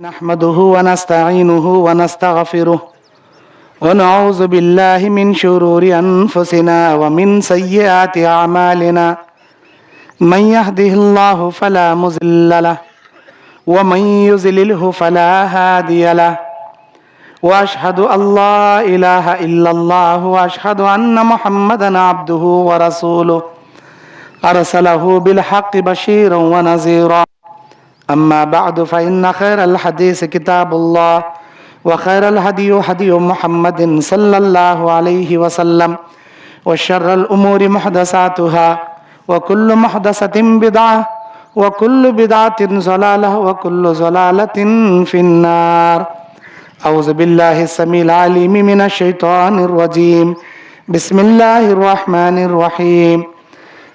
نحمده ونستعينه ونستغفره ونعوذ بالله من شرور أنفسنا ومن سيئات أعمالنا من يهده الله فلا مضل له ومن يضلله فلا هادي له وأشهد أن لا إله إلا الله وأشهد أن محمدا عبده ورسوله أرسله بالحق بشيرا ونذيرا أما بعد فإن خير الحديث كتاب الله وخير الهدي هدي محمد صلى الله عليه وسلم وشر الأمور محدثاتها وكل محدثة بدعة وكل بدعة ضلالة وكل ضلالة في النار. أعوذ بالله السميع العليم من الشيطان الرجيم. بسم الله الرحمن الرحيم.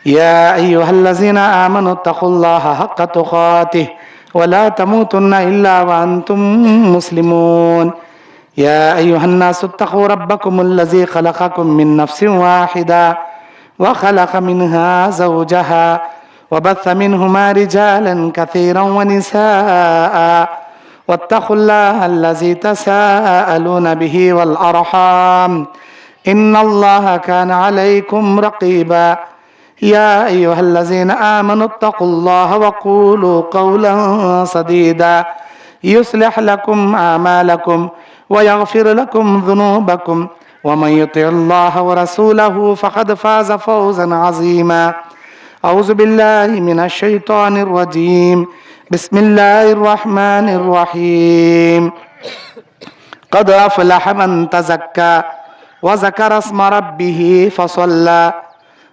يا أيها الذين آمنوا اتقوا الله حق تقاته ولا تموتن إلا وأنتم مسلمون. يا أيها الناس اتقوا ربكم الذي خلقكم من نفس واحدة وخلق منها زوجها وبث منهما رجالا كثيرا ونساء واتقوا الله الذي تساءلون به والأرحام إن الله كان عليكم رقيبا. يا أيها الذين آمنوا اتقوا الله وقولوا قولا سديدا يصلح لكم أعمالكم ويغفر لكم ذنوبكم ومن يطع الله ورسوله فقد فاز فوزا عظيما. أعوذ بالله من الشيطان الرجيم. بسم الله الرحمن الرحيم. قد أفلح من تزكى وذكر اسم ربه فصلى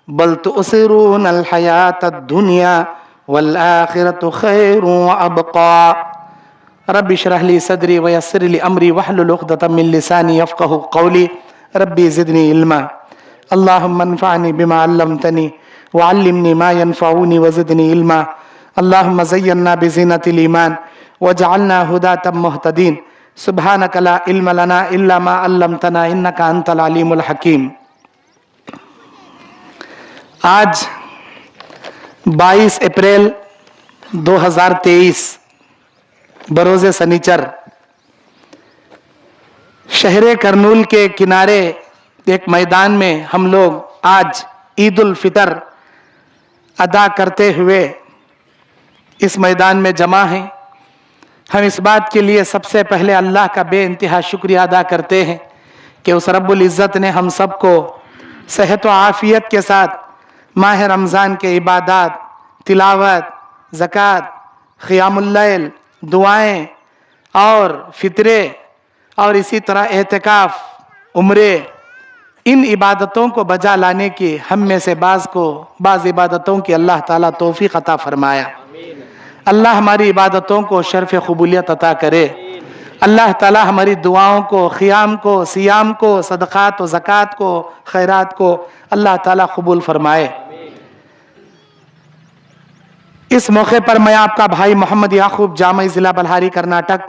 بل تؤثرون الحياة الدنيا والآخرة خير وأبقى. رب اشرح لي صدري ويسر لي أمري واحلل عقدة من لساني يفقهوا قولي. ربي زدني علما. اللهم انفعني بما علمتني وعلمني ما ينفعني وزدني علما. اللهم زينا بزينة الإيمان وجعلنا هداة مهتدين. سبحانك لا علم لنا إلا ما علمتنا إنك أنت العليم الحكيم. آج 22 اپریل 2023 بروز سنیچر شہر کرنول کے کنارے ایک میدان میں ہم لوگ آج عید الفطر ادا کرتے ہوئے اس میدان میں جمع ہیں. ہم اس بات کے لیے سب سے پہلے اللہ کا بے انتہا شکریہ ادا کرتے ہیں کہ اس رب العزت نے ہم سب کو صحت و عافیت کے ساتھ ماہ رمضان کے عبادات، تلاوت، زکوٰۃ، قیام اللیل، دعائیں اور فطرے اور اسی طرح اعتکاف، عمرے، ان عبادتوں کو بجا لانے کی ہم میں سے بعض عبادتوں کی اللہ تعالیٰ توفیق عطا فرمایا. اللہ ہماری عبادتوں کو شرف قبولیت عطا کرے. اللہ تعالیٰ ہماری دعاؤں کو، قیام کو، صیام کو، صدقات و زکوٰۃ کو، خیرات کو اللہ تعالیٰ قبول فرمائے. اس موقع پر میں آپ کا بھائی محمد یعقوب جامعی ضلع بلہاری کرناٹک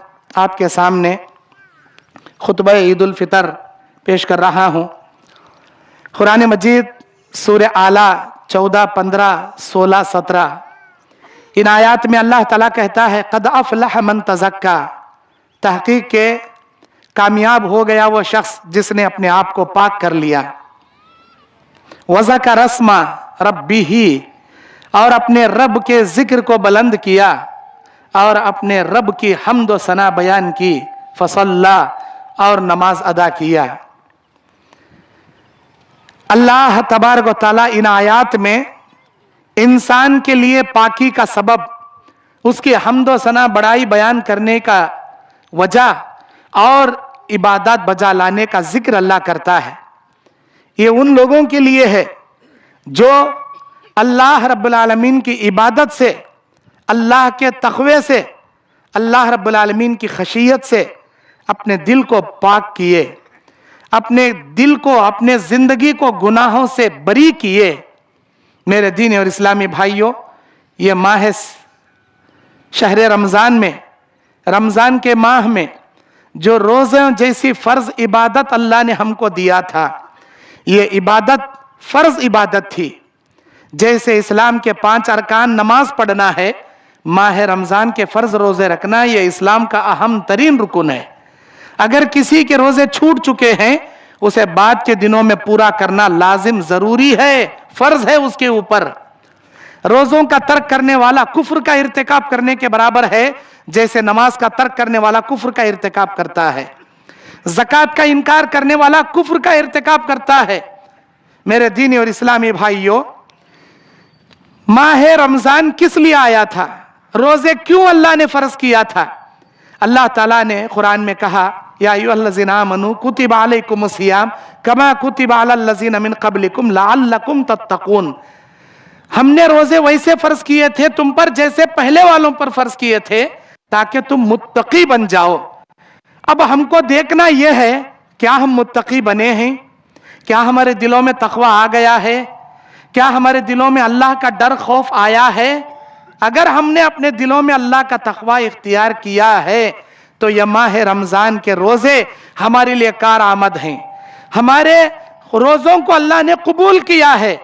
آپ کے سامنے خطبہ عید الفطر پیش کر رہا ہوں. قرآن مجید سورہ اعلیٰ 14، 15، 16، 17 ان آیات میں اللہ تعالیٰ کہتا ہے قد افلح من تزکا. تحقیق کے کامیاب ہو گیا وہ شخص جس نے اپنے آپ کو پاک کر لیا. وذکر اسم ربہ اور اپنے رب کے ذکر کو بلند کیا اور اپنے رب کی حمد و ثنا بیان کی. فصلی اور نماز ادا کیا. اللہ تبارک و تعالیٰ ان آیات میں انسان کے لیے پاکی کا سبب، اس کی حمد و ثنا بڑائی بیان کرنے کا وجہ اور عبادات بجا لانے کا ذکر اللہ کرتا ہے. یہ ان لوگوں کے لیے ہے جو اللہ رب العالمین کی عبادت سے، اللہ کے تقوی سے، اللہ رب العالمین کی خشیت سے اپنے دل کو پاک کیے، اپنے دل کو، اپنے زندگی کو گناہوں سے بری کیے. میرے دین اور اسلامی بھائیوں، یہ ماہ شہر رمضان میں، رمضان کے ماہ میں جو روزوں جیسی فرض عبادت اللہ نے ہم کو دیا تھا، یہ عبادت فرض عبادت تھی. جیسے اسلام کے 5 ارکان نماز پڑھنا ہے، माह रमजान के फर्ज रोजे रखना ये इस्लाम का अहम तरीन रुकन है। अगर किसी के रोजे छूट चुके हैं उसे बाद के दिनों में पूरा करना लाजिम जरूरी है, फर्ज है उसके ऊपर। रोजों का तर्क करने वाला कुफ्र का इर्तिकाब करने के बराबर है जैसे नमाज का तर्क करने वाला कुफ्र का इर्तिकाब करता है। ज़कात का इनकार करने वाला कुफ्र का इर्तिकाब करता है। मेरे दीनी और इस्लामी भाइयों, माह रमजान किस लिए आया था? रोजे क्यों अल्लाह ने फर्ज किया था? अल्लाह ताला ने कुरान में कहा, या अय्युहल्लज़ीना आमनू कुतिबा अलैकुमुस सियाम कमा कुतिबा अलल लज़ीना मिन क़ब्लिकुम लअल्लकुम तत्तक़ून। हमने रोजे वैसे फर्ज किए थे तुम पर जैसे पहले वालों पर फर्ज किए थे, ताकि तुम मुत्तकी बन जाओ। अब हमको देखना यह है, क्या हम मुत्तकी बने हैं? क्या हमारे दिलों में तक़वा आ गया है? क्या हमारे दिलों में अल्लाह का डर खौफ आया है? अगर हमने अपने दिलों में अल्लाह का तक़वा इख्तियार किया है तो यह माह रमजान के रोजे हमारे लिए कारआमद हैं। हमारे रोजों को अल्लाह ने कबूल किया है।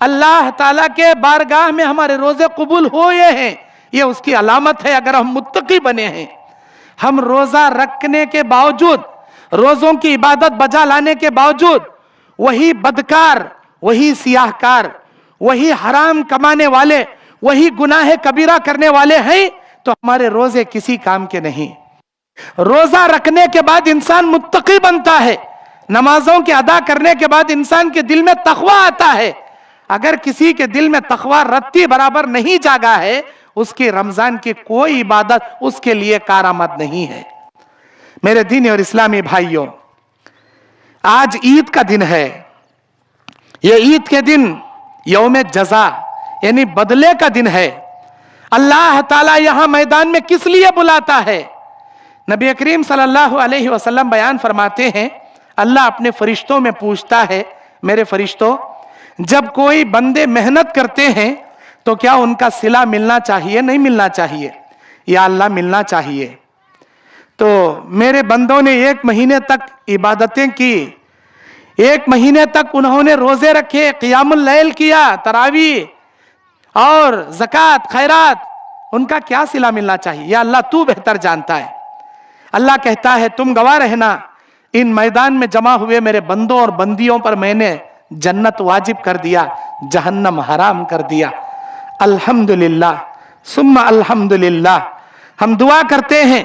अल्लाह ताला के बारगाह में हमारे रोजे कबूल हुए हैं, ये उसकी अलामत है अगर हम मुत्तकी बने हैं। हम रोजा रखने के बावजूद, रोजों की इबादत बजा लाने के बावजूद वही बदकार, वही सियाहकार, वही हराम कमाने वाले, वही गुनाह कबीरा करने वाले हैं, तो हमारे रोजे किसी काम के नहीं। रोजा रखने के बाद इंसान मुत्तकी बनता है, नमाजों के अदा करने के बाद इंसान के दिल में तक़वा आता है। अगर किसी के दिल में तक़वा रत्ती बराबर नहीं जागा है, उसकी रमजान की कोई इबादत उसके लिए कारआमद नहीं है। मेरे दीनी और इस्लामी भाइयों, आज ईद का दिन है। यह ईद के दिन यौम जज़ा यानी बदले का दिन है। अल्लाह ताला यहां मैदान में किस लिए बुलाता है? नबी करीम सल्लल्लाहु अलैहि वसल्लम बयान फरमाते हैं, अल्लाह अपने फरिश्तों में पूछता है, मेरे फरिश्तों, जब कोई बंदे मेहनत करते हैं तो क्या उनका सिला मिलना चाहिए, नहीं मिलना चाहिए? या अल्लाह मिलना चाहिए। तो मेरे बंदों ने 1 महीने तक इबादतें की, 1 महीने तक उन्होंने रोजे रखे, क़ियामुल लैल किया, तरावी और ज़कात खैरात, उनका क्या सिला मिलना चाहिए? या अल्लाह तू बेहतर जानता है। अल्लाह कहता है, तुम गवाह रहना, इन मैदान में जमा हुए मेरे बंदों और बंदियों पर मैंने जन्नत वाजिब कर दिया, जहन्नम हराम कर दिया। अल्हम्दुलिल्लाह सुम्मा अल्हम्दुलिल्लाह। हम दुआ करते हैं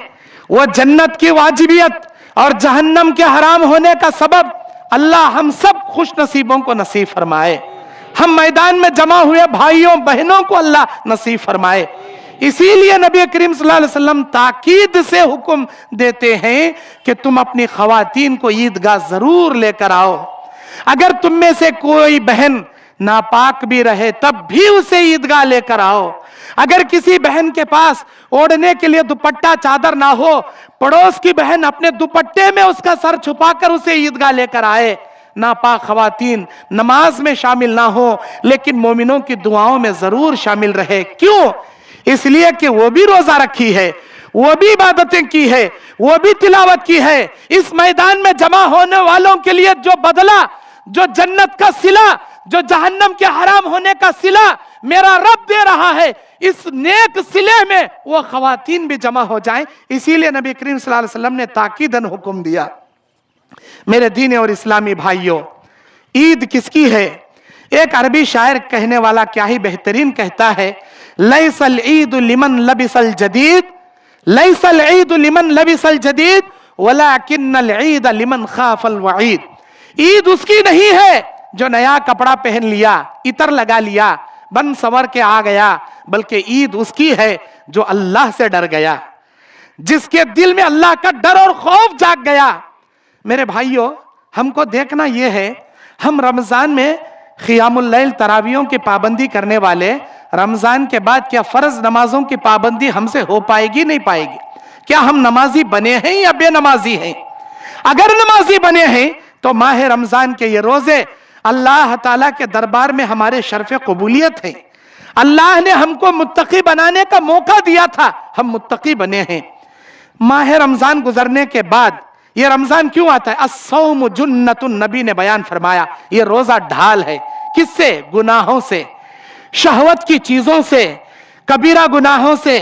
वो जन्नत की वाजिबियत और जहन्नम के हराम होने का सबब अल्लाह हम सब खुश नसीबों को नसीब फरमाए। हम मैदान में जमा हुए भाइयों बहनों को अल्लाह नसीब फरमाए। इसीलिए नबी करीम सल्लल्लाहु अलैहि वसल्लम ताकीद से हुक्म देते हैं कि तुम अपनी खवातीन को ईदगाह जरूर लेकर आओ। अगर तुम में से कोई बहन नापाक भी रहे तब भी उसे ईदगाह लेकर आओ। अगर किसी बहन के पास ओढ़ने के लिए दुपट्टा चादर ना हो, पड़ोस की बहन अपने दुपट्टे में उसका सर छुपाकर उसे ईदगाह लेकर आए। नापाक खवातीन नमाज में शामिल ना हो लेकिन मोमिनों की दुआओं में जरूर शामिल रहे। क्यों? इसलिए कि वो भी रोजा रखी है, वो भी इबादतें की है, वो भी तिलावत की है। इस मैदान में जमा होने वालों के लिए जो बदला, जो जन्नत का सिला, जो जहन्नम के हराम होने का सिला मेरा रब दे रहा है, इस नेक सिले में वो खवातीन भी जमा हो जाएं। इसीलिए नबी करीम सल्लल्लाहु अलैहि वसल्लम ने ताकीदन हुक्म दिया। मेरे दीन और इस्लामी भाइयों, ईद किसकी है? एक अरबी शायर कहने वाला क्या ही बेहतरीन कहता है, लैसल ईद लिमन लबिसल जदीद, लैसल ईद लिमन लबिसल जदीद वलाकिन्नल ईद लिमन खाफल वईद। ईद उसकी नहीं है जो नया कपड़ा पहन लिया, इतर लगा लिया, बन सवर के आ गया, बल्कि ईद उसकी है जो अल्लाह से डर गया, जिसके दिल में अल्लाह का डर और खौफ जाग गया। मेरे भाइयों, हमको देखना यह है, हम रमजान में क़ियामुल लैल तरावियों की पाबंदी करने वाले, रमजान के बाद क्या फर्ज नमाजों की पाबंदी हमसे हो पाएगी, नहीं पाएगी? क्या हम नमाजी बने हैं या बेनमाजी हैं? अगर नमाजी बने हैं तो माह रमजान के ये रोजे अल्लाह ताला के दरबार में हमारे शर्फ कबूलियत है। अल्लाह ने हमको मुत्तकी बनाने का मौका दिया था, हम मुत्तकी बने हैं। माह रमजान गुजरने के बाद ये रमजान क्यों आता है? अस्सौम जुन्नतुन, नबी ने बयान फरमाया, ये रोजा ढाल है। किससे? गुनाहों से, शहवत की चीजों से, कबीरा गुनाहों से,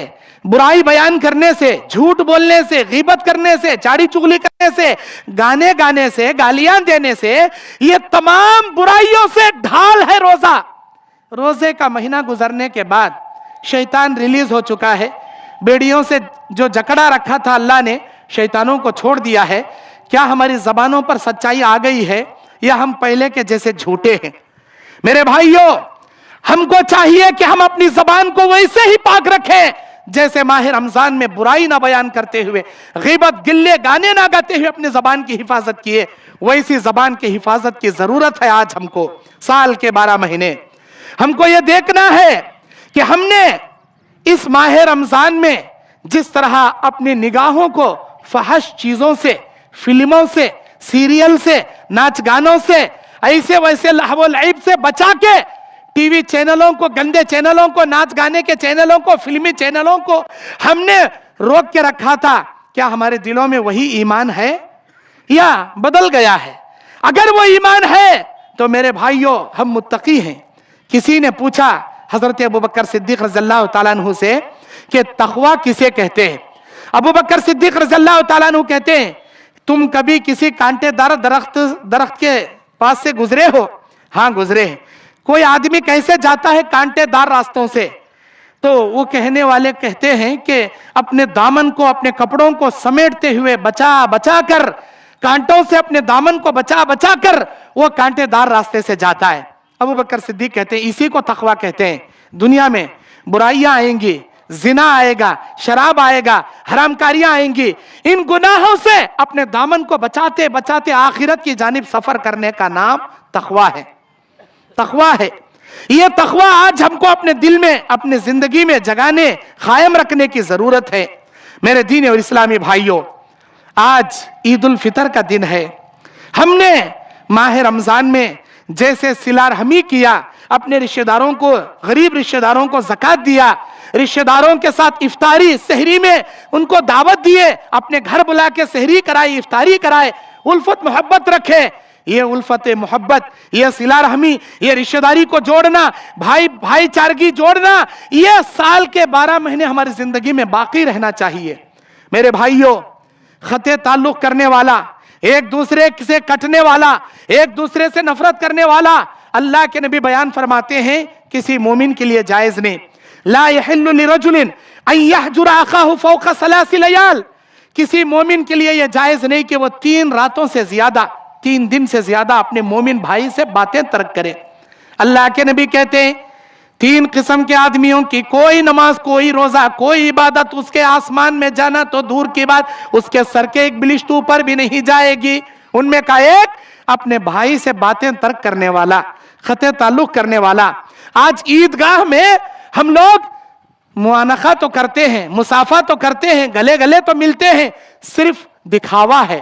बुराई बयान करने से, झूठ बोलने से, गीबत करने से, चाड़ी चुगली करने से, गाने गाने से, गालियां देने से, ये तमाम बुराइयों से ढाल है रोजा। रोजे का महीना गुजरने के बाद शैतान रिलीज हो चुका है। बेड़ियों से जो जकड़ा रखा था अल्लाह ने शैतानों को छोड़ दिया है। क्या हमारी जबानों पर सच्चाई आ गई है या हम पहले के जैसे झूठे हैं? मेरे भाइयों, हमको चाहिए कि हम अपनी जबान को वैसे ही पाक रखें जैसे माह रमजान में बुराई ना बयान करते हुए, गीबत गिल्ले गाने ना गाते हुए अपनी जबान की हिफाजत किए, वैसी जबान की हिफाजत की जरूरत है आज हमको। साल के 12 महीने हमको यह देखना है कि हमने इस माह रमजान में जिस तरह अपनी निगाहों को फहश चीजों से, फिल्मों से, सीरियल से, नाच गानों से, ऐसे वैसे लहव लईब से बचा के टीवी चैनलों को, गंदे चैनलों को, नाच गाने के चैनलों को, फिल्मी चैनलों को हमने रोक के रखा था, क्या हमारे दिलों में वही ईमान है या बदल गया है? अगर वो ईमान है तो मेरे भाइयों हम मुत्तकी हैं। किसी ने पूछा हजरत अबू बकर सिद्दीक रज़ियल्लाहु ताला अन्हु से कि तक़वा किसे कहते हैं? अबू बकर सिद्दीक रज़ियल्लाहु ताला अन्हु कहते हैं, तुम कभी किसी कांटेदार दरख्त के पास से गुजरे हो? हाँ गुजरे हैं। कोई आदमी कैसे जाता है कांटेदार रास्तों से? तो वो कहने वाले कहते हैं कि अपने दामन को, अपने कपड़ों को समेटते हुए बचा बचा कर, कांटों से अपने दामन को बचा बचा कर वो कांटेदार रास्ते से जाता है। अबू बकर सिद्दीक कहते हैं इसी को तक़वा कहते हैं। दुनिया में बुराइयां आएंगी, जिना आएगा, शराब आएगा, हरामकारियां आएंगी, इन गुनाहों से अपने दामन को बचाते बचाते आखिरत की जानिब सफर करने का नाम तक़वा है। तक़वा है। ये तक़वा आज हमको अपने दिल में, अपने जिंदगी में जगाने, कायम रखने की जरूरत है। मेरे दीन और इस्लामी भाइयों, आज ईद उल फितर का दिन है। हमने माह रमजान में जैसे सिला रहमी किया, अपने रिश्तेदारों को, गरीब रिश्तेदारों को ज़कात दिया, रिश्तेदारों के साथ इफ्तारी सहरी में उनको दावत दिए, अपने घर बुला के सहरी कराई, इफ्तारी कराए, उल्फत मोहब्बत रखे। ये उल्फत मोहब्बत, ये सिला रहमी, ये रिश्तेदारी को जोड़ना, भाईचारगी जोड़ना, ये साल के 12 महीने हमारी जिंदगी में बाकी रहना चाहिए। मेरे भाइयों, खते ताल्लुक करने वाला, एक दूसरे से कटने वाला, एक दूसरे से नफरत करने वाला, अल्लाह के नबी बयान फरमाते हैं किसी मोमिन के लिए जायज नहीं। ला यहिल्लु लिरजुलिन अन यहजुरा अखाहु फौका सलासी लयाल, किसी मोमिन के लिए यह जायज नहीं कि वो 3 रातों से ज्यादा, 3 दिन से ज्यादा अपने मोमिन भाई से बातें तर्क करे। अल्लाह के नबी कहते हैं 3 किस्म के आदमियों की कोई नमाज, कोई रोजा, कोई इबादत उसके आसमान में जाना तो दूर की बात, उसके सर के एक बिलिश्त ऊपर भी नहीं जाएगी। उनमें का एक अपने भाई से बातें तर्क करने वाला, खते ताल्लुक करने वाला। आज ईदगाह में हम लोग मुआनखा तो करते हैं, मुसाफा तो करते हैं, गले गले तो मिलते हैं, सिर्फ दिखावा है,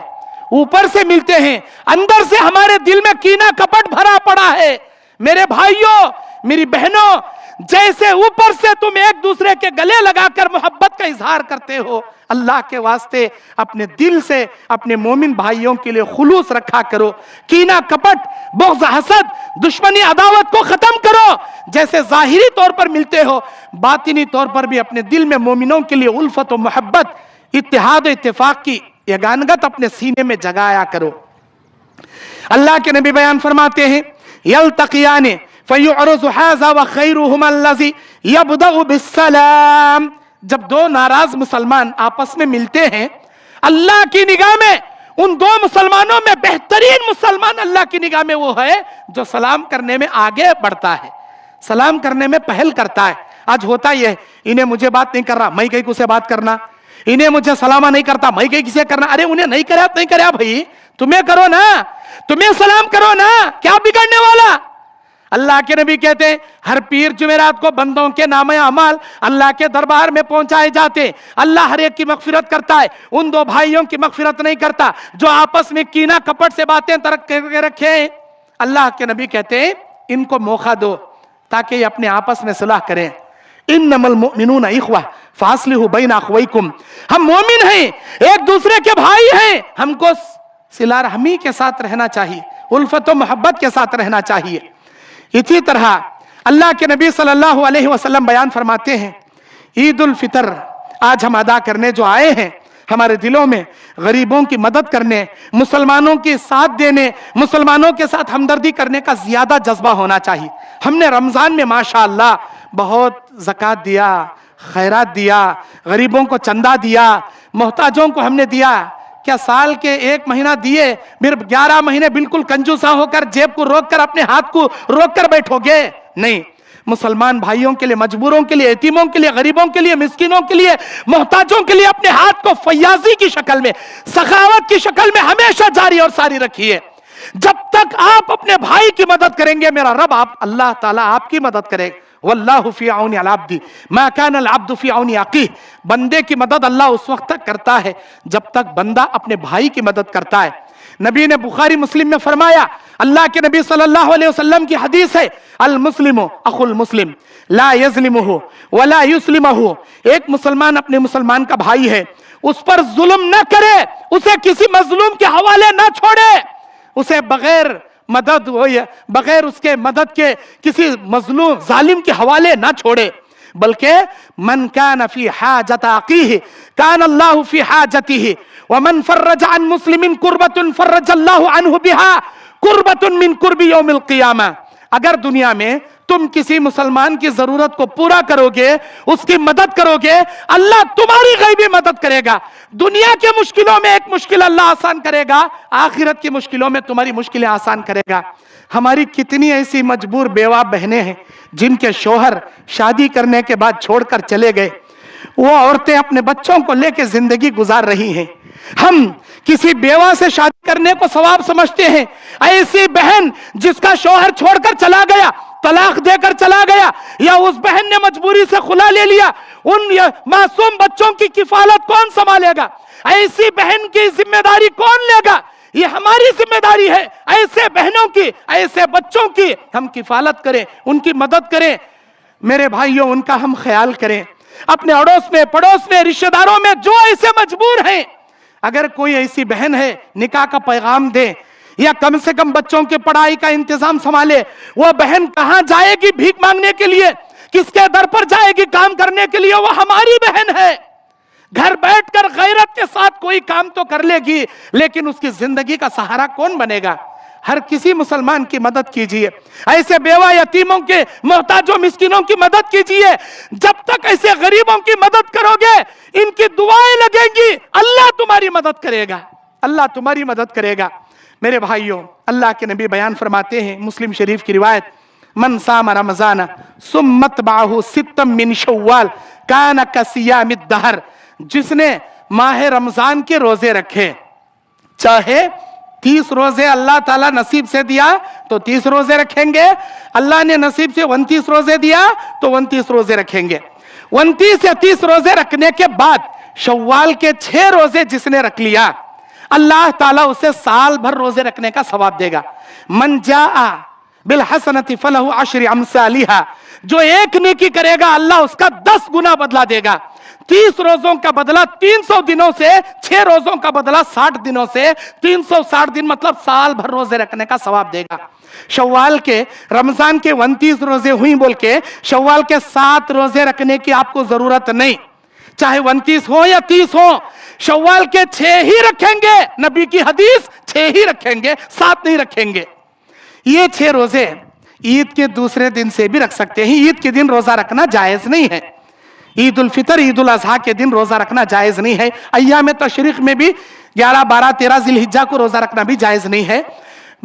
ऊपर से मिलते हैं, अंदर से हमारे दिल में कीना कपट भरा पड़ा है। मेरे भाइयों, मेरी बहनों, जैसे ऊपर से तुम एक दूसरे के गले लगाकर मोहब्बत का इजहार करते हो, अल्लाह के वास्ते अपने दिल से अपने मोमिन भाइयों के लिए खुलूस रखा करो। कीना कपट, बुग़्ज़, हसद, दुश्मनी, अदावत को खत्म करो। जैसे जाहिरी तौर पर मिलते हो, बातिनी तौर पर भी अपने दिल में मोमिनों के लिए उल्फत और मोहब्बत, इत्तेहाद और इत्तेफाक की यगानगत अपने सीने में जगाया करो। अल्लाह के नबी बयान फरमाते हैं यल्तक़ियान फयुअरज़ु हाज़ा व खैरुहुमा अल्लज़ी यब्दअु बिस्सलाम। जब 2 नाराज मुसलमान आपस में मिलते हैं, अल्लाह की निगाह में उन 2 मुसलमानों में बेहतरीन मुसलमान अल्लाह की निगाह में वो है जो सलाम करने में आगे बढ़ता है, सलाम करने में पहल करता है। आज होता ही है, इन्हें मुझे बात नहीं कर रहा, मैं कहीं किसे बात करना, इन्हें मुझे सलामा नहीं करता, मैं कहीं किसे करना। अरे उन्हें नहीं कराया नहीं कराया भाई, तुम्हें करो ना, तुम्हें सलाम करो ना, क्या बिगड़ने वाला। अल्लाह के नबी कहते हैं हर पीर जुमेरात को बंदों के नामे अमाल अल्लाह के दरबार में पहुंचाए जाते। अल्लाह हर एक की मगफिरत करता है, उन 2 भाइयों की मगफिरत नहीं करता जो आपस में कीना कपट से बातें तर्क करके रखे। अल्लाह के नबी कहते हैं इनको मौका दो ताकि ये अपने आपस में सुलह करें। इन्नमल मुमिनून इख्वा फास्लिहु बैन अख्वैकुम, हम मोमिन हैं, एक दूसरे के भाई हैं, हमको सिला रहमी के साथ रहना चाहिए, उल्फत व मोहब्बत के साथ रहना चाहिए। इसी तरह अल्लाह के नबी सल्लल्लाहु अलैहि वसल्लम बयान फरमाते हैं ईद उल फितर आज हम अदा करने जो आए हैं, हमारे दिलों में गरीबों की मदद करने, मुसलमानों के साथ देने, मुसलमानों के साथ हमदर्दी करने का ज्यादा जज्बा होना चाहिए। हमने रमजान में माशाअल्लाह बहुत ज़कात दिया, खैरात दिया, गरीबों को चंदा दिया, मोहताजों को हमने दिया। क्या साल के 1 महीना दिए फिर 11 महीने बिल्कुल कंजूसा होकर जेब को रोक कर, अपने हाथ को रोक कर बैठोगे? नहीं, मुसलमान भाइयों के लिए, मजबूरों के लिए, यतीमों के लिए, गरीबों के लिए, मिस्किनों के लिए, मोहताजों के लिए अपने हाथ को फयाजी की शक्ल में, सखावत की शक्ल में हमेशा जारी और सारी रखिए। जब तक आप अपने भाई की मदद करेंगे, मेरा रब आप अल्लाह ताला आपकी मदद करेगा। वल्लाहु फी औनी अल अब्दी मा कान अल अब्दु फी औनी अखीह। बंदे की मदद अल्लाह उस वक्त तक करता है जब तक बंदा अपने भाई की मदद करता है। नबी ने बुखारी मुस्लिम में फरमाया, अल्लाह के नबी सल्लल्लाहु अलैहि वसल्लम की हदीस है, अल मुस्लिमु अखुल मुस्लिम ला यज़लिमुहु वला युस्लिमुहु। एक मुसलमान अपने मुसलमान का भाई है, उस पर जुल्म न करे, उसे किसी मजलूम के हवाले न छोड़े, उसे बगैर मदद हो या बगैर उसके मदद के किसी मजलूम जालिम के हवाले ना छोड़े, बल्कि मन कान फी हाजत अखीह कान अल्लाहु फी हाजतिही व मन फर्रज अन मुस्लिमिन कुर्बतुन फर्रज अल्लाहु अन्हु बिहा कुर्बतुन मिन कुर्बी यौमिल क़ियामा। अगर दुनिया में तुम किसी मुसलमान की जरूरत को पूरा करोगे, उसकी मदद करोगे, अल्लाह तुम्हारी गैबी मदद करेगा। दुनिया के मुश्किलों में एक मुश्किल अल्लाह आसान करेगा, आखिरत की मुश्किलों में तुम्हारी मुश्किलें आसान करेगा। हमारी कितनी ऐसी मजबूर बेवा बहनें हैं जिनके शौहर शादी करने के बाद छोड़कर चले गए, वो औरतें अपने बच्चों को लेकर जिंदगी गुजार रही हैं। हम किसी बेवा से शादी करने को सवाब समझते हैं। ऐसी बहन जिसका शौहर छोड़कर चला गया, तलाक देकर चला गया, या उस बहन ने मजबूरी से खुला ले लिया, उन मासूम बच्चों की किफालत कौन संभालेगा? ऐसी बहन की जिम्मेदारी कौन लेगा? ये हमारी जिम्मेदारी है। ऐसे बहनों की, ऐसे बच्चों की हम किफालत करें, उनकी मदद करें। मेरे भाइयों, उनका हम ख्याल करें। अपने अड़ोस में, पड़ोस में, रिश्तेदारों में जो ऐसे मजबूर हैं, अगर कोई ऐसी बहन है, निकाह का पैगाम दे या कम से कम बच्चों की पढ़ाई का इंतजाम संभाले। वो बहन कहां जाएगी भीख मांगने के लिए, किसके दर पर जाएगी काम करने के लिए? वो हमारी बहन है। घर बैठकर गैरत के साथ कोई काम तो कर लेगी, लेकिन उसकी जिंदगी का सहारा कौन बनेगा? हर किसी मुसलमान की मदद कीजिए, ऐसे बेवा यतीमों के, मोहताजों, मिस्किनों की मदद कीजिए। जब तक ऐसे गरीबों की मदद करोगे, इनकी दुआएं लगेंगी, अल्लाह तुम्हारी मदद करेगा, अल्लाह तुम्हारी मदद करेगा। मेरे भाइयों, अल्लाह के नबी बयान फरमाते हैं, मुस्लिम शरीफ की रिवायत, मन साम रमजान सुम्मत बाहु सित्तम मिन शव्वाल कान कसियामिद दहर। जिसने माह रमजान के रोजे रखे, चाहे 30 रोजे अल्लाह ताला नसीब से दिया तो 30 रोजे रखेंगे, अल्लाह ने नसीब से 29 रोजे दिया तो 29 रोजे रखेंगे। 29 या 30 रोजे रखने के बाद शव्वाल के 6 रोजे जिसने रख लिया, अल्लाह ताला उसे साल भर रोजे रखने का सवाब देगा। मन जाआ बिल हसनति फलहु अशरि अमसालिहा। जो एक नेकी करेगा, अल्लाह उसका 10 गुना बदला देगा। 30 रोजों का बदला 300 दिनों से, 6 रोजों का बदला 60 दिनों से, 360 दिन मतलब साल भर रोजे रखने का सवाब देगा। शव्वाल के, रमजान के 29 रोजे हुई बोल के शव्वाल के 7 रोजे रखने की आपको जरूरत नहीं, चाहे 29 हो या 30 हो, शव्वाल के 6 ही रखेंगे। नबी की हदीस 6 ही रखेंगे, 7 नहीं रखेंगे। ये 6 रोजे ईद के दूसरे दिन से भी रख सकते हैं। ईद के दिन रोजा रखना जायज नहीं है। ईद उल फितर, ईद उल अजहा के दिन रोजा रखना जायज नहीं है। अय्याम तशरीक में भी 11, 12, 13 जिलहिज्जा को रोजा रखना भी जायज नहीं है।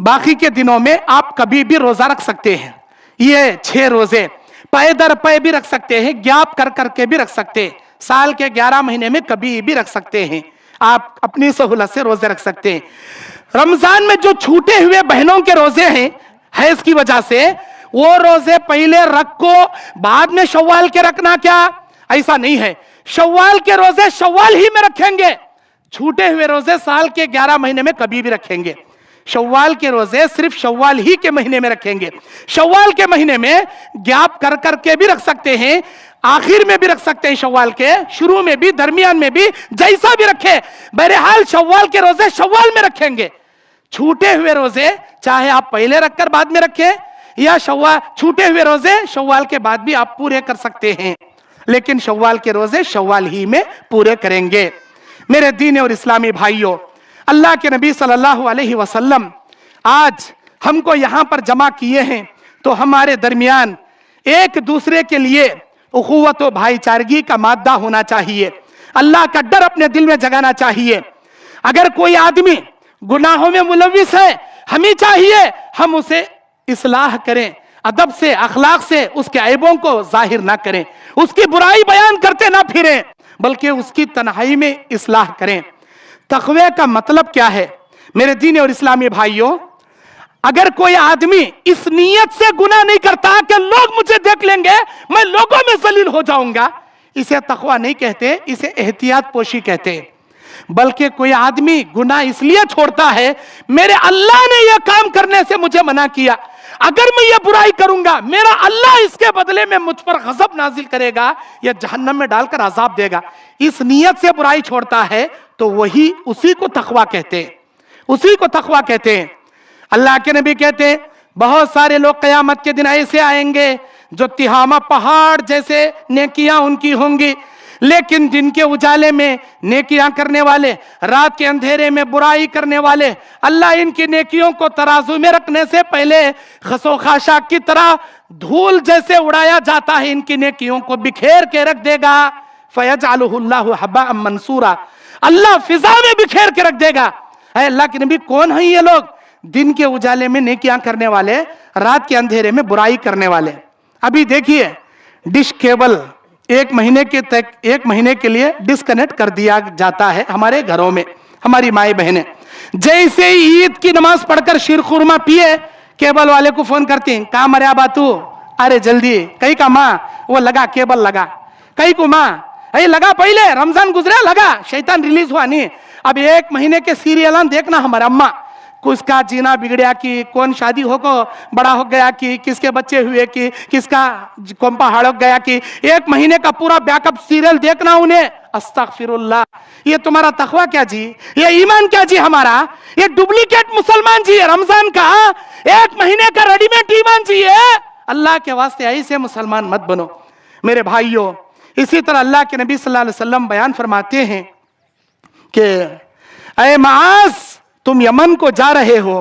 बाकी के दिनों में आप कभी भी रोजा रख सकते हैं। ये 6 रोजे पय दर पय भी रख सकते हैं, गैप कर करके भी रख सकते हैं। साल के 11 महीने में कभी भी रख सकते हैं। आप अपनी सहूलत से रोजे रख सकते हैं। रमजान में जो छूटे हुए बहनों के रोजे हैं हैज की वजह से, वो रोजे पहले रखो, बाद में शव्वाल के रखना, क्या ऐसा नहीं है। शव्वाल के रोजे शव्वाल ही में रखेंगे, छूटे हुए रोजे साल के 11 महीने में कभी भी रखेंगे। शव्वाल के रोजे सिर्फ शव्वाल ही के महीने में रखेंगे। शव्वाल के महीने में गैप कर करके भी रख सकते हैं, आखिर में भी रख सकते हैं, शव्वाल के शुरू में भी, दरमियान में भी, जैसा भी रखे। बहरहाल शव्वाल के रोजे शव्वाल में रखेंगे। छूटे हुए रोजे चाहे आप पहले रखकर बाद में रखें, या शव्वाल छूटे हुए रोजे शव्वाल के बाद भी आप पूरे कर सकते हैं। लेकिन शव्वाल के रोजे शव्वाल ही में पूरे करेंगे। मेरे दीन और इस्लामी भाइयों, अल्लाह के नबी सल्लल्लाहु अलैहि वसल्लम आज हमको यहाँ पर जमा किए हैं तो हमारे दरमियान एक दूसरे के लिए उखुवत व भाईचारगी का मादा होना चाहिए। अल्लाह का डर अपने दिल में जगाना चाहिए। अगर कोई आदमी गुनाहों में मुलविस है, हमें चाहिए हम उसे इस्लाह करें, अदब से, अखलाक से उसके ऐबों को जाहिर ना करें, उसकी बुराई बयान करते ना फिरें, बल्कि उसकी तन्हाई में इस्लाह करें। तक़वे का मतलब क्या है मेरे दीन और इस्लामी भाइयों? अगर कोई आदमी इस नीयत से गुनाह नहीं करता कि लोग मुझे देख लेंगे, मैं लोगों में जलील हो जाऊंगा, इसे तक़वा नहीं कहते, इसे एहतियात पोशी कहते। बल्कि कोई आदमी गुनाह इसलिए छोड़ता है, मेरे अल्लाह ने यह काम करने से मुझे मना किया, अगर मैं ये बुराई करूंगा मेरा अल्लाह इसके बदले में मुझ पर गजब नाजिल करेगा या जहन्नम में डालकर अजाब देगा, इस नीयत से बुराई छोड़ता है तो वही उसी को तक़वा कहते हैं, उसी को तक़वा कहते हैं। अल्लाह के नबी कहते हैं बहुत सारे लोग क़यामत के दिन ऐसे आएंगे जो तिहामा पहाड़ जैसे नेकियां उनकी होंगी, लेकिन दिन के उजाले में नेकियां करने वाले, रात के अंधेरे में बुराई करने वाले, अल्लाह इनकी नेकियों को तराजू में रखने से पहले खसो खाशाक की तरह धूल जैसे उड़ाया जाता है, इनकी नेकियों को बिखेर के रख देगा। फयजअलुहुल्लाहु हब्बाअम मंसूरा, अल्लाह फिजा में बिखेर के रख देगा। अल्लाह के नबी कौन है ये लोग? दिन के उजाले में नेकियां करने वाले, रात के अंधेरे में बुराई करने वाले। अभी देखिए डिश केबल एक महीने के लिए डिस्कनेक्ट कर दिया जाता है हमारे घरों में। हमारी माए बहनें जैसे ही ईद की नमाज पढ़कर शीर खुरमा पिए, केबल वाले को फोन करती हैं, कहाँ मरिया बातू, अरे जल्दी, कहीं का माँ वो लगा केबल लगा, कहीं को माँ अरे लगा, पहले रमजान गुजरा लगा, शैतान रिलीज हुआ नहीं, अब 1 महीने के सीरियल देखना हमारा अम्मा, किसका जीना बिगड़या कि कौन शादी हो को बड़ा हो गया कि किसके बच्चे हुए कि किसका कोंपा हड़क गया कि 1 महीने का पूरा बैकअप सीरियल देखना उन्हें। अस्तगफिरुल्लाह, ये तुम्हारा तक़वा क्या जी, ये ईमान क्या जी हमारा, ये डुप्लीकेट मुसलमान जी है। रमजान का 1 महीने का रेडीमेड ईमान जी है। अल्लाह के वास्ते ऐसे मुसलमान मत बनो मेरे भाइयों। इसी तरह अल्लाह के नबी सल्लल्लाहु अलैहि वसल्लम बयान फरमाते हैं कि ऐ माज, तुम यमन को जा रहे हो,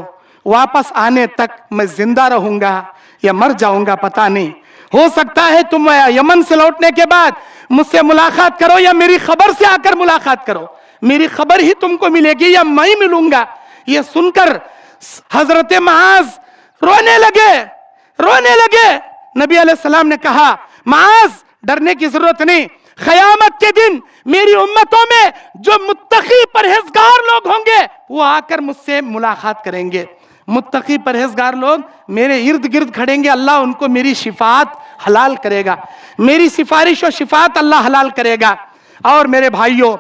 वापस आने तक मैं जिंदा रहूंगा या मर जाऊंगा पता नहीं, हो सकता है तुम यमन से लौटने के बाद मुझसे मुलाकात करो या मेरी खबर से आकर मुलाकात करो, मेरी खबर ही तुमको मिलेगी या मैं ही मिलूंगा। ये सुनकर हजरत माज रोने लगे। नबी अलैहिस्सलाम ने कहा, माज डरने की जरूरत नहीं, क़यामत के दिन मेरी उम्मतों में जो मुत्तकी परहेजगार लोग होंगे वो आकर मुझसे मुलाकात करेंगे। मुत्तकी परहेजगार लोग मेरे इर्द गिर्द खड़ेंगे, अल्लाह उनको मेरी शिफात हलाल करेगा, मेरी सिफारिश और शिफात अल्लाह हलाल करेगा। और मेरे भाइयों,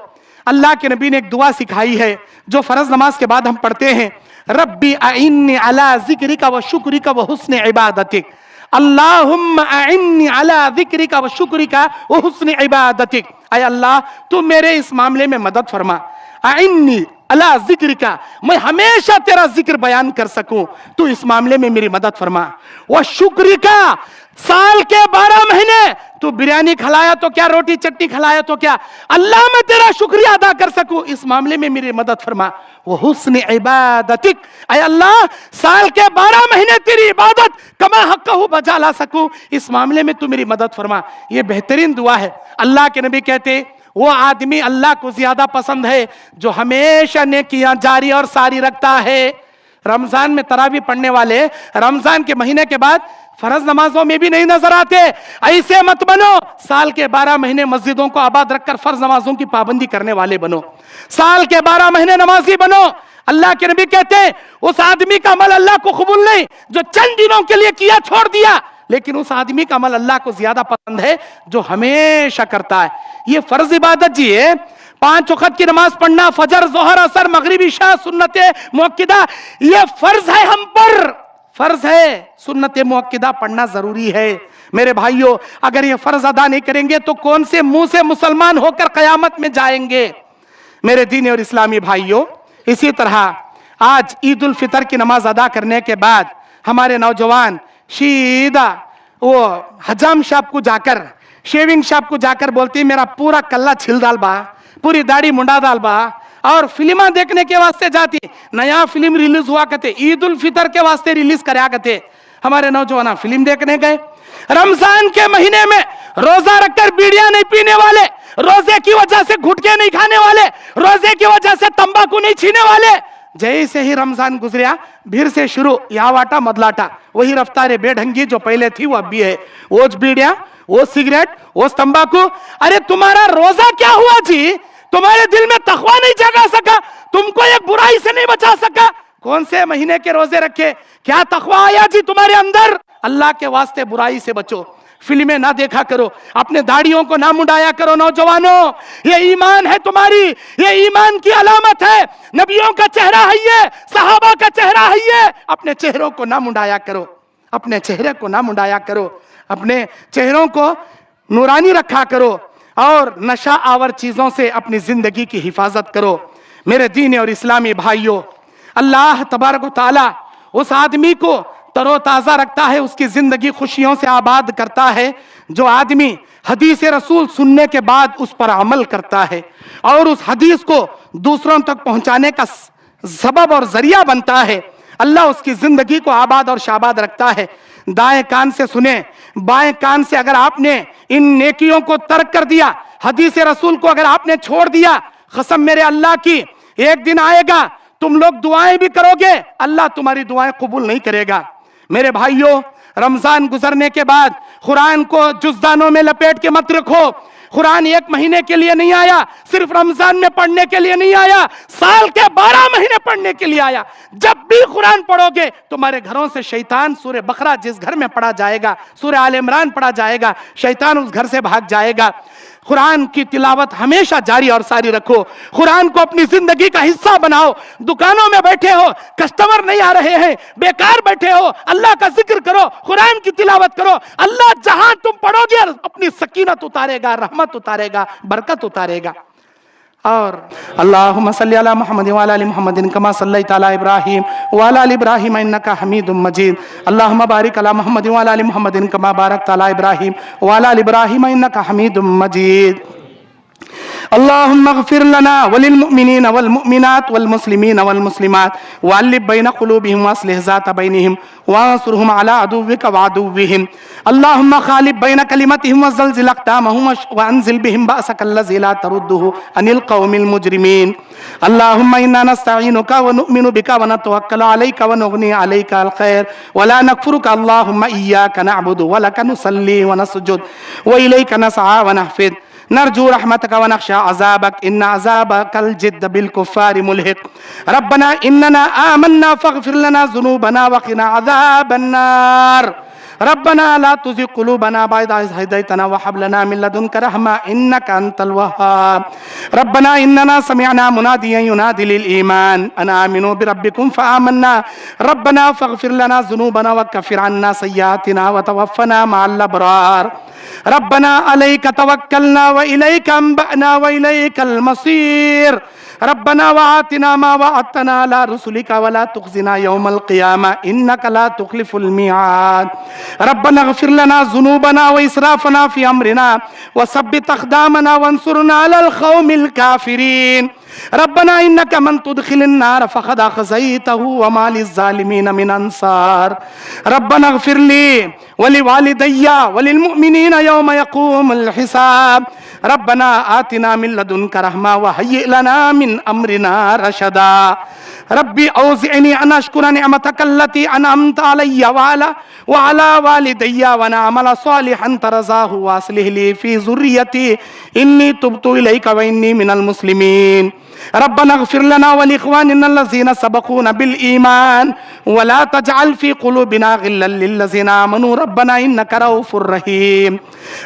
अल्लाह के नबी ने एक दुआ सिखाई है जो फर्ज नमाज के बाद हम पढ़ते हैं, रब्बी अइन्नी अला ज़िक्रिका व शुक्रिका व हुस्न इबादतिक, अल्लाहुम्मा अइन्नी अला ज़िक्रिका व शुक्रिका व हुस्न इबादतिक। ऐ अल्लाह तू मेरे इस मामले में मदद फरमा, अइन्नी अला ज़िक्रिका, मैं हमेशा तेरा जिक्र बयान कर सकूं, तू इस मामले में मेरी मदद फरमा। व शुक्रिका, साल के 12 महीने तू बिरयानी खिलाया तो क्या, रोटी चटनी खिलाया तो क्या, अल्लाह मैं तेरा शुक्रिया अदा कर सकूं, इस मामले में मेरी मदद फरमा। वो हुस्न इबादतिक, ऐ अल्लाह साल के 12 महीने तेरी इबादत कमा हक़्क़हू बजा ला सकूं, इस मामले में तू मेरी मदद फरमा। ये बेहतरीन दुआ है। अल्लाह के नबी कहते वो आदमी अल्लाह को ज्यादा पसंद है जो हमेशा नेकियां जारी और सारी रखता है। रमजान में तरावी पढ़ने वाले रमजान के महीने के बाद फर्ज नमाजों में भी नहीं नजर आते, ऐसे मत बनो। साल के 12 महीने मस्जिदों को आबाद रखकर फर्ज नमाजों की पाबंदी करने वाले बनो, साल के 12 महीने नमाजी बनो। अल्लाह के नबी कहते हैं उस आदमी का अमल अल्लाह को कबूल नहीं जो चंद दिनों के लिए किया छोड़ दिया, लेकिन उस आदमी का अमल अल्लाह को ज्यादा पसंद है जो हमेशा करता है। ये फर्ज इबादत जी है, 5 वक्त की नमाज पढ़ना, फजर जोहर असर मगरिब इशा सुन्नत मुअक्किदा, ये फर्ज है हम पर, फर्ज है। सुन्नत मुअक्किदा पढ़ना जरूरी है मेरे भाइयों। अगर ये फर्ज अदा नहीं करेंगे तो कौन से मुंह से मुसलमान होकर कयामत में जाएंगे मेरे दीन और इस्लामी भाइयों। इसी तरह आज ईद उल फितर की नमाज अदा करने के बाद हमारे नौजवान सीधा वो हजाम शॉप को जाकर शेविंग शॉप को जाकर बोलती मेरा पूरा कल्ला छिल डाल बा, पूरी दाढ़ी मुंडा डाल बा, और फिल्मा देखने के वास्ते जाती। नया फिल्म रिलीज हुआ करते, ईद उल फितर के वास्ते रिलीज कराया करते। हमारे नौजवान फिल्म देखने गए। रमजान के महीने में रोजा रखकर बीड़ियां नहीं पीने वाले, रोजे की वजह से गुटखे नहीं खाने वाले, रोजे की वजह से तंबाकू नहीं छीने वाले, जैसे ही रमजान गुजरिया फिर से शुरू यावाटा मदलाटा, वही रफ्तार बेढंगी जो पहले थी वो अब भी है। वो बीड़ियां, वो सिगरेट, वो तंबाकू। अरे तुम्हारा रोजा क्या हुआ जी? तुम्हारे दिल में तकवा नहीं जगा सका, तुमको एक बुराई से नहीं बचा सका। कौन से महीने के रोजे रखे? क्या तकवा आया जी तुम्हारे अंदर? अल्लाह के वास्ते बुराई से बचो, फिल्में ना देखा करो, अपने दाढ़ियों को ना मुंडाया करो। नौजवानों, ये ईमान है तुम्हारी, ये ईमान की अलामत है। नबियों का चेहरा है ये, सहाबा का चेहरा है ये। अपने चेहरों को ना मुंडाया करो, अपने चेहरे को ना मुंडाया करो, अपने चेहरों को नूरानी रखा करो, और नशा आवर चीजों से अपनी जिंदगी की हिफाजत करो। मेरे दीन और इस्लामी भाइयों, अल्लाह तबारक व तआला उस आदमी को तरोताजा रखता है, उसकी जिंदगी खुशियों से आबाद करता है जो आदमी हदीस रसूल सुनने के बाद उस पर अमल करता है और उस हदीस को दूसरों तक पहुंचाने का सबब और जरिया बनता है। अल्लाह उसकी जिंदगी को आबाद और शाबाद रखता है। दाएं कान से सुने, बाएं कान से अगर आपने इन नेकियों को तर्क कर दिया, हदीस रसूल को अगर आपने छोड़ दिया, कसम मेरे अल्लाह की, एक दिन आएगा तुम लोग दुआएं भी करोगे, अल्लाह तुम्हारी दुआएं कबूल नहीं करेगा। मेरे भाइयों, रमजान गुजरने के बाद कुरान को जुज़दानों में लपेट के मत रखो। कुरान एक महीने के लिए नहीं आया, सिर्फ रमजान में पढ़ने के लिए नहीं आया, साल के 12 महीने पढ़ने के लिए आया। जब भी कुरान पढ़ोगे तुम्हारे घरों से शैतान, सूरह बकरा जिस घर में पढ़ा जाएगा, सूरह आल इमरान पढ़ा जाएगा, शैतान उस घर से भाग जाएगा। कुरान की तिलावत हमेशा जारी और सारी रखो, कुरान को अपनी जिंदगी का हिस्सा बनाओ। दुकानों में बैठे हो, कस्टमर नहीं आ रहे हैं, बेकार बैठे हो, अल्लाह का जिक्र करो, कुरान की तिलावत करो। अल्लाह जहां तुम पढ़ोगे अपनी सकीनत उतारेगा, रहमत उतारेगा, बरकत उतारेगा। और अल्लाहुम्मा सल्ली अला मुहम्मद व अला आलि मुहम्मदिन कमा सल्लैता अला इब्राहीम व अला आलि इब्राहीम इन्नका हमीदुम मजीद। अल्लाहुम्मा बारिक अला मुहम्मद व अला आलि मुहम्मदिन कमा बारकता अला इब्राहीम व अला आलि इब्राहीम इन्नका हमीदुम मजीद। अल्लाहुम्मा इग़फिर लना वलिल मुमिनीन वल मुमिनात वल मुस्लिमीन वल मुस्लिमात वअल्लिफ बैन क़ुलूबिहिम वअस्लिह ज़ात बैनिहिम वअंसुरहुम अला अदुव्विका व अदुव्विहिम। अल्लाहुम्मा ख़ालिफ़ बैन कलिमतिहिम वज़ल्ज़िल अक़दामहुम वअंज़िल बिहिम बअसकल्लज़ी ला तरुद्दुहु अनिल क़ौमिल मुजरिमीन। अल्लाहुम्मा इन्ना नस्तईनुका व नु'मिनु बिका व नतवक्कलु अलैका व नुग़नी अलैका अल खैर व ला नकफ़ुरुका। अल्लाहुम्मा इय्याका नअबुदु व लका नुसल्ली व नसजुद व इलैका नसअ व नहफ़िद। नरजू रहमतक व नख्शा अज़ाबक इन्ना अज़ाबकल जिद्द बिल कुफ़्फ़ारि मुल्हिक़। रब्बना इन्नना आमन्ना फ़ग़फ़िर लना ज़ुनूबना व क़िना अज़ाबन नार। रब्बना ला तुज़िग़ क़ुलूबना बअद इज़ हदैतना व हब लना मिन लदुनका रहमा इन्नका अंतल वह्हाब। रब्बना इन्नना समिअना मुनादियन युनादि लिल ईमान अन आमिनू बिरब्बिकुम फ़आमन्ना। रब्बना फ़ग़फ़िर लना ज़ुनूबना व कफ़िर अन्ना सय्यातिना व तवफ़्फ़ना मअल अबरार। रब्बना अलैका तवक्कलना व इलैका अनबअना व इलैकल मसीर। रब्बना व आतिना मा वअदतना अला रुसुलिका व ला तुख़ज़िना यौमल क़ियामा इन्नका ला तुख़लिफ़ुल मिआद। रब्बना इग़फ़िर लना ज़ुनूबना व इसराफ़ना फ़ी अम्रिना व सब्बित अक़दामना वंसुरना अलल क़ौमिल काफ़िरीन। रब्बना इन्नका मन तुदखिलिन नार फ़क़द अख़ज़ैतहु व मा लिज़्ज़ालिमीन मिन अंसार। रब्बना इग़फ़िर ली व लिवालिदैया व लिलमुमिनीन यौम यक़ूमुल हिसाब। रब्बना आतिना मिन लदुनका रहमा व हय्यि लना मिन अम्रिना रशदा। रब्बी औज़िअनी अन अश्कुरा निअमतक अल्लती अनअमत अलैया व अला वालिदैया व अन अअमला सालिहन तरज़ाहु व अस्लिह ली फ़ी ज़ुर्रियती इन्नी तुब्तु इलैका व इन्नी मिनल मुस्लिमीन। रब्बना इग़फ़िर लना व लिइख़वानिना अल्लज़ीना सबक़ूना बिल ईमान व ला तजअल फ़ी क़ुलूबिना ग़िल्लन लिल्लज़ीना आमनू रब्बना इन्नका रऊफ़ुर रहीम।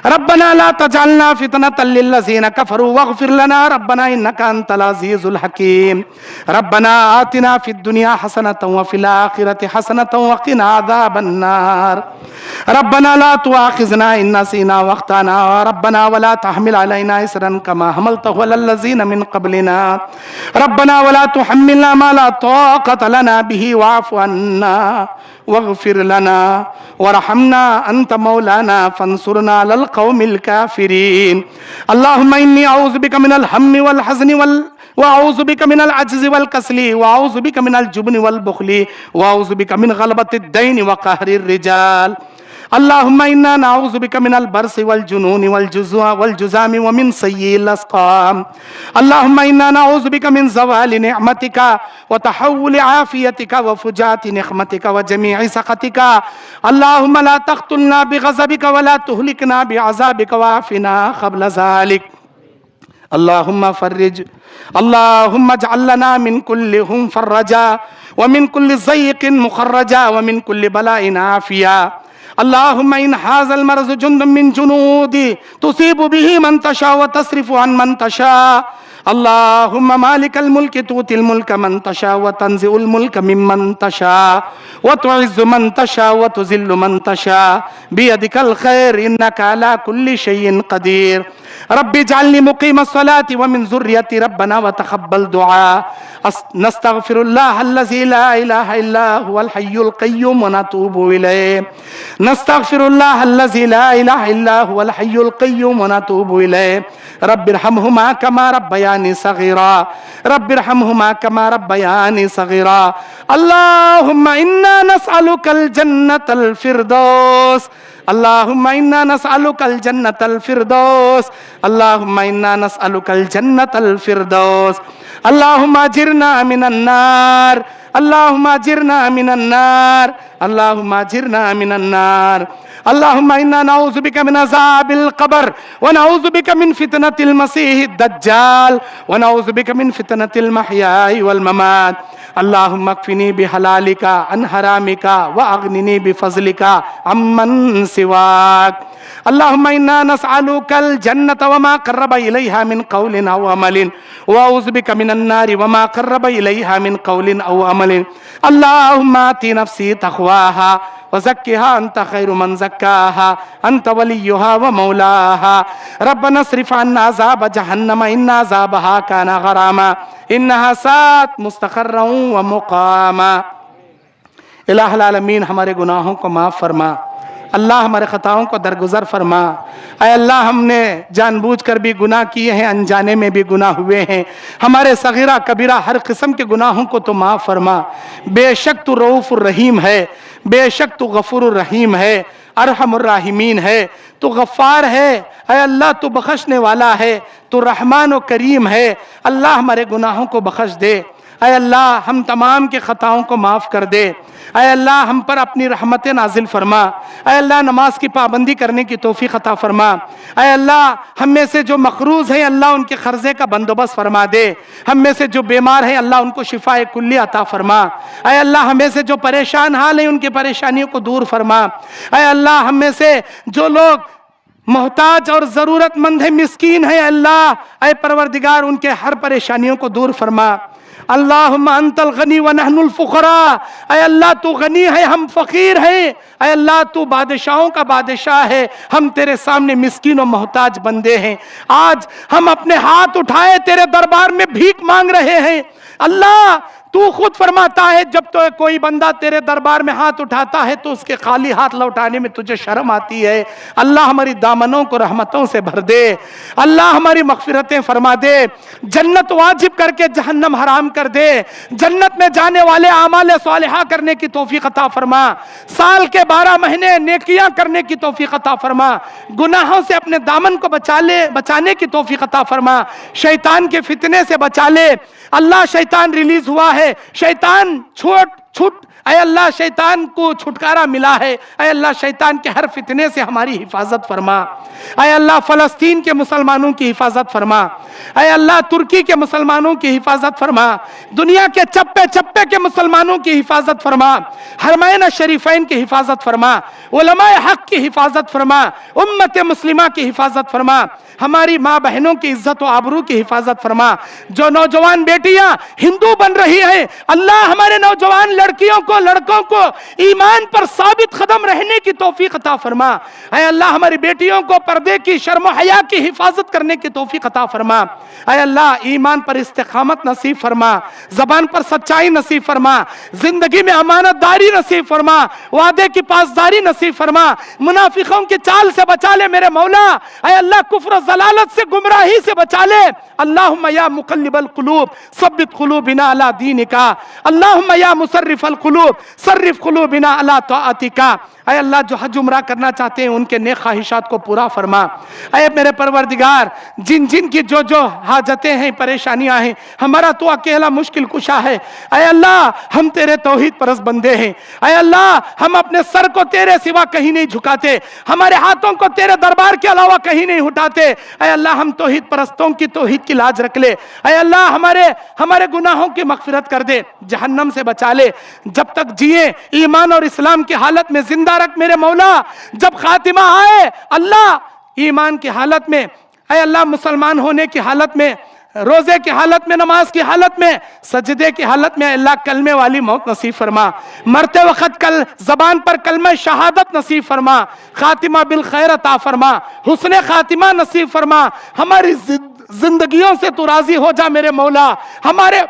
रब्बना ला तजअलना फ़ितनतल लिल्लज़ीना कफ़रू वग़फ़िर लना रब्बना इन्नका अंतल अज़ीज़ुल हकीम। रब्बना आतिना फ़िद दुनिया हसनतन व फ़िल आख़िरति हसनतन व क़िना अज़ाबन नार। रब्बना ला तुआख़िज़ना इन नसीना व अख़्ताना रब्बना व ला तहमिल अलैना इसरन कमा हमलतहु अलल लज़ीना मिन क़ब्लिना। ربنا ولا تحملنا ما لا طاقة لنا به واعف عنا واغفر لنا وارحمنا أنت مولانا فانصرنا على القوم الكافرين. اللهم إني أعوذ بك من الهم والحزن وأعوذ بك من العجز والكسل وأعوذ بك من الجبن والبخل وأعوذ بك من غلبة الدين وقهر الرجال. اللهم إنا نعوذ بك من البرص والجنون والجزام ومن سيء الأسقام. اللهم إنا نعوذ بك من زوال نعمتك وتحول عافيتك وفجاءة نقمتك وجميع سخطك. اللهم لا تقتلنا بغضبك ولا تهلكنا بعذابك وعافنا قبل ذلك. اللهم فرج، اللهم اجعل لنا من كل هم فرجا ومن كل ضيق مخرجا ومن كل بلاء عافيا. اللهم إن هذا المرض جند من جنودي تصيب به من تشاء وتصرف عن من تشاء. اللهم مالك الملك تؤتي الملك من تشاء وتنزع الملك ممن تشاء وتعز من تشاء وتذل من تشاء بيدك الخير إنك على كل شيء قدير. رب اجعلني مقيم الصلاة ومن ذريتي ربنا وتقبل دعاء. نستغفر الله الذي لا إله إلا هو الحي القيوم ونتوب إليه. نستغفر الله الذي لا إله إلا هو الحي القيوم ونتوب إليه. رب ارحمهما كما ربياني صغيرا. رب ارحمهما كما ربياني صغيرا. اللهم إنا نسألك الجنة الفردوس. اللهم إنا نسألك الجنة الفردوس. اللهم إنا نسألك الجنة الفردوس. اللهم أجرنا من النار. اللهم أجرنا من النار. اللهم أجرنا من النار. اللهم إنا نعوذ بك من عذاب القبر ونعوذ بك من فتنة المسيح الدجال ونعوذ بك من فتنة المحيا والممات. اللهم اكفني بحلالك عن حرامك وأغنني بفضلك عمن سواك. اللهم إنا نسألك الجنة وما قرب إليها من قول أو عمل وأعوذ بك من النار وما قرب إليها من قول أو عمل. اللهم آت نفسي تقواها وزكها أنت خير من زكاها أنت وليها ومولاها. ربنا اصرف عنا عذاب جهنم إن عذابها كان غراما إنها ساءت مستقرا ومقاما. الہ العالمین ہمارے گناہوں کو معاف فرما. اللہ ہمارے خطاؤں کو درگزر فرما. اے اللہ ہم نے جان بوجھ کر بھی گناہ کیے ہیں، انجانے میں بھی گناہ ہوئے ہیں. ہمارے صغیرہ کبیرہ ہر قسم کے گناہوں کو تو معاف فرما. بے شک تو رؤوف الرحیم ہے، بے شک تو غفور الرحیم ہے، ارحم الراحمین ہے، تو غفار ہے. اے اللہ تو بخشنے والا ہے، تو رحمان و کریم ہے. اللہ ہمارے گناہوں کو بخش دے. اے اللہ ہم تمام کے خطاؤں کو معاف کر دے. اے اللہ ہم پر اپنی رحمت نازل فرما. اے اللہ نماز کی پابندی کرنے کی توفیق عطا فرما. اے اللہ ہم میں سے جو مقروض ہیں اللہ ان کے قرضے کا بندوبست فرما دے. ہم میں سے جو بیمار ہیں اللہ ان کو شفاء کلی عطا فرما. اے اللہ ہم میں سے جو پریشان حال ہیں ان کی پریشانیوں کو دور فرما. اے اللہ ہم میں سے جو لوگ محتاج اور ضرورت مند ہیں، مسکین ہیں، اللہ اے پروردگار ان کے ہر پریشانیوں کو دور فرما. اللہم انت الغنی ونحن الفقراء. اے اللہ تو غنی ہے، ہم فقیر ہیں. اے اللہ تو بادشاہوں کا بادشاہ ہے، ہم تیرے سامنے مسکین و محتاج بندے ہیں. آج ہم اپنے ہاتھ اٹھائے تیرے دربار میں بھیک مانگ رہے ہیں. اللہ تو خود فرماتا ہے جب تو کوئی بندہ تیرے دربار میں ہاتھ اٹھاتا ہے تو اس کے خالی ہاتھ لوٹانے میں تجھے شرم آتی ہے. اللہ ہماری دامنوں کو رحمتوں سے بھر دے. اللہ ہماری مغفرتیں فرما دے. جنت واجب کر کے جہنم حرام کر دے. جنت میں جانے والے اعمال صالحہ کرنے کی توفیق عطا فرما. سال کے 12 مہینے نیکیاں کرنے کی توفیق عطا فرما. گناہوں سے اپنے دامن کو بچانے کی توفیق عطا فرما. شیطان کے فتنے سے بچا لے. اللہ شیطان ریلیز ہوا ہے، شیطان چھوٹ اے اللہ شیطان کو چھٹکارا ملا ہے. اے اللہ شیطان کے ہر فتنے سے ہماری حفاظت فرما. اے اللہ فلسطین کے مسلمانوں کی حفاظت فرما. اے اللہ ترکی کے مسلمانوں کی حفاظت فرما. دنیا کے چپے چپے کے مسلمانوں کی حفاظت فرما. حرمین شریفین کی حفاظت فرما. علماء حق کی حفاظت فرما. امت مسلمہ کی حفاظت فرما. ہماری ماں بہنوں کی عزت و آبرو کی حفاظت فرما. جو نوجوان بیٹیاں ہندو بن رہی ہیں اللہ ہمارے نوجوان لڑکیوں کو کو لڑکوں کو ایمان پر ثابت قدم رہنے کی توفیق عطا فرما۔ اے اللہ ہماری بیٹیوں کو پردے کی شرم و حیا کی حفاظت کرنے کی توفیق عطا فرما۔ اے اللہ ایمان پر استقامت نصیب فرما، زبان پر سچائی نصیب فرما، زندگی میں امانت داری نصیب فرما، وعدے کی پاسداری نصیب فرما، منافقوں کی چال سے بچا لے میرے مولا۔ اے اللہ کفر و ضلالت سے گمراہی سے بچا لے۔ اللہم یا مقلب القلوب ثبت قلوبنا علی دینک، اللہم یا مصرف القلوب صرف قلوبنا علی طاعتک۔ اے اللہ جو حج عمرہ کرنا چاہتے ہیں ان کے نیک خواہشات کو پورا فرما۔ اے میرے پروردگار جن جن کی جو جو حاجتیں ہیں پریشانیاں ہیں، ہمارا تو اکیلا مشکل کشا ہے۔ اے اللہ ہم تیرے توحید پرست بندے ہیں۔ اے اللہ ہم اپنے سر کو تیرے سوا کہیں نہیں جھکاتے، ہمارے ہاتھوں کو تیرے دربار کے علاوہ کہیں نہیں اٹھاتے۔ اے اللہ ہم توحید پرستوں کی توحید کی لاج رکھ لے۔ اے اللہ ہمارے گناہوں کی مغفرت کر دے، جہنم سے بچا لے۔ جب تک جیے ایمان اور اسلام کی حالت میں زندہ رکھ میرے مولا۔ جب خاتمہ آئے اللہ ایمان کی حالت میں، اے اللہ مسلمان ہونے کی حالت میں، روزے کی حالت میں، نماز کی حالت میں، سجدے کی حالت میں، اللہ کلمے والی موت نصیب فرما۔ مرتے وقت زبان پر کلمہ شہادت نصیب فرما، خاتمہ بالخیر عطا فرما، حسن خاتمہ نصیب فرما۔ ہماری زندگیوں سے تو راضی ہو جا میرے مولا، ہمارے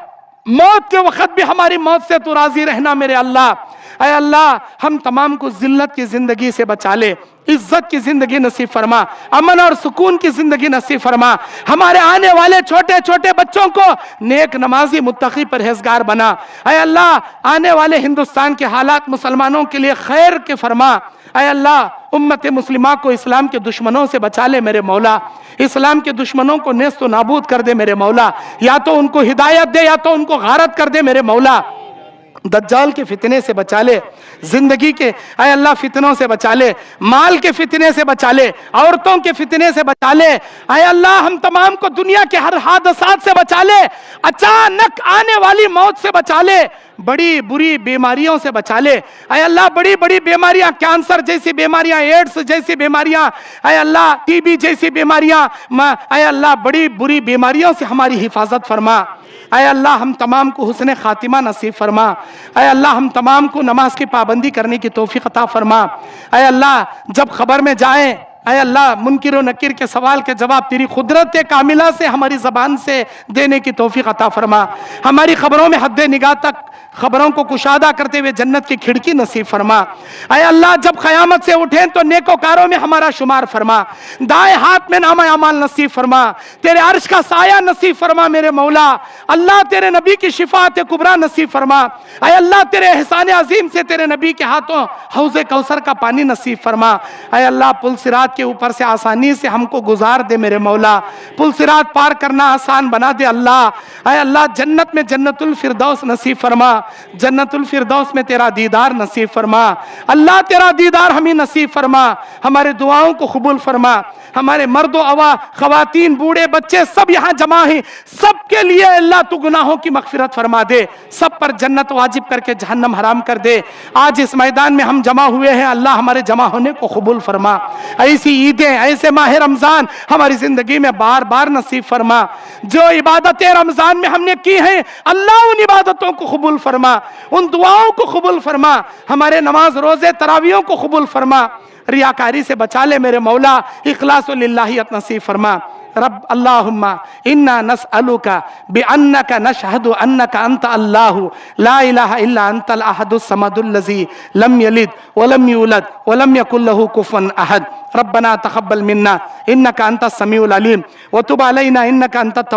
موت کے وقت بھی ہماری موت سے تو راضی رہنا میرے اللہ۔ اے اللہ ہم تمام کو ذلت کی زندگی سے بچا لے، عزت کی زندگی نصیب فرما، امن اور سکون کی زندگی نصیب فرما۔ ہمارے آنے والے چھوٹے چھوٹے بچوں کو نیک نمازی متقی پرہیزگار بنا۔ اے اللہ آنے والے ہندوستان کے حالات مسلمانوں کے لیے خیر کے فرما۔ اے اللہ امت مسلمہ کو اسلام کے دشمنوں سے بچا لے میرے مولا، اسلام کے دشمنوں کو نیست و نابود کر دے میرے مولا، یا تو ان کو ہدایت دے یا تو ان کو غارت کر دے میرے مولا۔ دجال کے فتنے سے بچا لے، زندگی کے اے اللہ فتنوں سے بچا لے، مال کے فتنے سے بچا لے، عورتوں کے فتنے سے بچا لے۔ اے اللہ ہم تمام کو دنیا کے ہر حادثات سے بچا لے، اچانک آنے والی موت سے بچا لے، بڑی بری بیماریوں سے بچا لے۔ اے اللہ بڑی بڑی بیماریاں، کینسر جیسی بیماریاں، ایڈز جیسی بیماریاں، اے اللہ ٹی بی جیسی بیماریاں، اے اللہ بڑی بری بیماریوں سے ہماری حفاظت فرما۔ اے اللہ ہم تمام کو حسن خاتمہ نصیب فرما۔ اے اللہ ہم تمام کو نماز کی پابندی کرنے کی توفیق عطا فرما۔ اے اللہ جب خبر میں جائیں، اے اللہ منکر و نکیر کے سوال کے جواب تیری قدرت کاملہ سے ہماری زبان سے دینے کی توفیق عطا فرما۔ ہماری خبروں میں حد نگاہ تک خبروں کو کشادہ کرتے ہوئے جنت کی کھڑکی نصیب فرما۔ اے اللہ جب قیامت سے اٹھیں تو نیکوکاروں میں ہمارا شمار فرما، دائیں ہاتھ میں نامہ اعمال نصیب فرما، تیرے عرش کا سایہ نصیب فرما میرے مولا۔ اللہ تیرے نبی کی شفاعت کبریٰ نصیب فرما۔ اے اللہ تیرے احسان عظیم سے تیرے نبی کے ہاتھوں حوض کوثر کا پانی نصیب فرما۔ اے اللہ پل صراط کے اوپر سے آسانی سے ہم کو گزار دے میرے مولا، پل صراط پار کرنا آسان بنا دے اللہ۔ اے اللہ جنت میں جنت الفردوس نصیب فرما، جنت الفردوس میں تیرا دیدار نصیب فرما۔ اللہ تیرا دیدار ہمیں نصیب فرما، ہمارے دعاؤں کو قبول فرما۔ ہمارے مرد و خواتین بوڑھے بچے سب یہاں جمع ہیں، سب کے لیے اللہ تو گناہوں کی مغفرت فرما دے، سب پر جنت واجب کر کے جہنم حرام کر دے۔ آج اس میدان میں ہم جمع ہوئے ہیں، اللہ ہمارے جمع ہونے کو قبول فرما۔ ایسی عیدیں، ایسے ماہ رمضان ہماری زندگی میں بار بار نصیب فرما۔ جو عبادتیں رمضان میں ہم نے کی ہیں اللہ ان عبادتوں کو قبول فرما، ان دعاؤں کو قبول فرما، ہمارے نماز روزے تراویحوں کو قبول فرما۔ ریاکاری سے بچا لے میرے مولا، اخلاص للہیت نصیب فرما۔ رب اللہم انا نسألک بانک نشہد انک انت اللہ لا الہ الا انت الاحد الصمد الذی لم یلد ولم یولد ولم یکن لہ کفوا احد۔ ربنا تقبل منا انک انت السمیع العلیم وتب علینا انک انت التواب